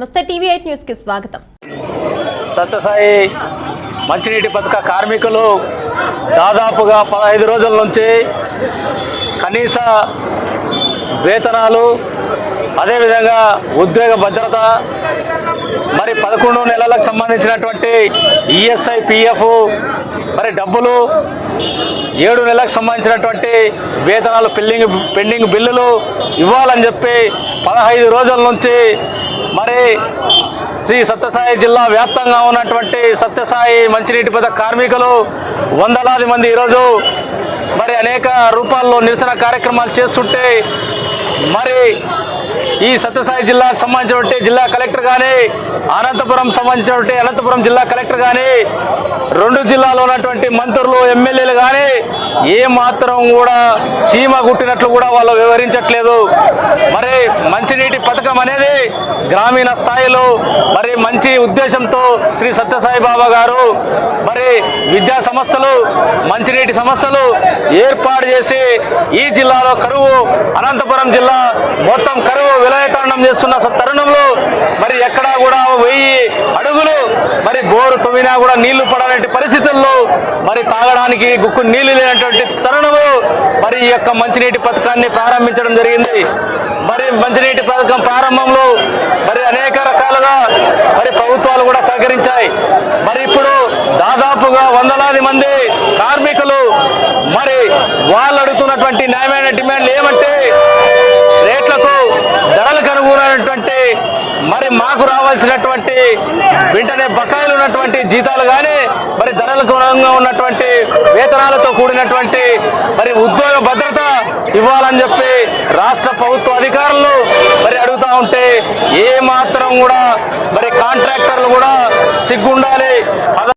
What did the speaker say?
నమస్తే టీవీ8 న్యూస్ కి స్వాగతం. సత్యసాయి మంచినీటి పథక కార్మికులు దాదాపుగా 15 రోజుల నుంచి కనీస వేతనాలు, అదేవిధంగా ఉద్యోగ భద్రత, మరి 11 నెలలకు సంబంధించినటువంటి ఈఎస్ఐ పిఎఫ్ మరి డబ్బులు, 7 నెలలకు సంబంధించినటువంటి వేతనాలు పెండింగ్ బిల్లులు ఇవ్వాలని చెప్పి 15 రోజుల నుంచి మరి శ్రీ సత్యసాయి జిల్లా వ్యాప్తంగా ఉన్నటువంటి సత్యసాయి మంచినీటి పథక కార్మికులు వందలాది మంది ఈరోజు మరి అనేక రూపాల్లో నిరసన కార్యక్రమాలు చేస్తుంటే, మరి ఈ సత్యసాయి జిల్లాకు సంబంధించినటువంటి జిల్లా కలెక్టర్ కానీ, అనంతపురం సంబంధించినటువంటి అనంతపురం జిల్లా కలెక్టర్ కానీ, 2 జిల్లాలో ఉన్నటువంటి మంత్రులు, ఎమ్మెల్యేలు కానీ ఏమాత్రం కూడా చీమ గుట్టినట్లు కూడా వాళ్ళు వివరించట్లేదు. మరి మంచినీటి పథకం అనేది గ్రామీణ స్థాయిలో మరి మంచి ఉద్దేశంతో శ్రీ సత్యసాయి బాబా గారు మరి విద్యా సంస్థలు, మంచినీటి సమస్యలు ఏర్పాటు చేసి ఈ జిల్లాలో కరువు, అనంతపురం జిల్లా మొత్తం కరువు విలయతాండం చేస్తున్న తరుణంలో మరి ఎక్కడా కూడా 1000 అడుగులు మరి బోరు తవ్వినా కూడా నీళ్లు పడనటువంటి పరిస్థితుల్లో మరి తాగడానికి గుక్కు నీళ్లు లేనటువంటి తరుణంలో మరి ఈ యొక్క మంచినీటి పథకాన్ని ప్రారంభించడం జరిగింది. మరి మంచినీటి పథకం ప్రారంభంలో మరి అనేక రకాలుగా మరి ప్రభుత్వాలు కూడా సహకరించాయి. మరి ఇప్పుడు దాదాపుగా వందలాది మంది కార్మికులు మరి వాళ్ళు అడుగుతున్నటువంటి న్యాయమైన డిమాండ్లు ఏమంటే, రేట్లకు ధరలకు అనుగుణమైనటువంటి మరి మాకు రావాల్సినటువంటి వెంటనే బకాయిలు ఉన్నటువంటి జీతాలు కానీ, మరి ధరలకు అనుగుణంగా ఉన్నటువంటి వేతనాలతో కూడినటువంటి మరి ఉద్యోగ భద్రత ఇవ్వాలని చెప్పి రాష్ట్ర ప్రభుత్వ అధికారులు మరి అడుగుతూ ఉంటే ఏ మాత్రం కూడా మరి కాంట్రాక్టర్లు కూడా సిగ్గుండాలి.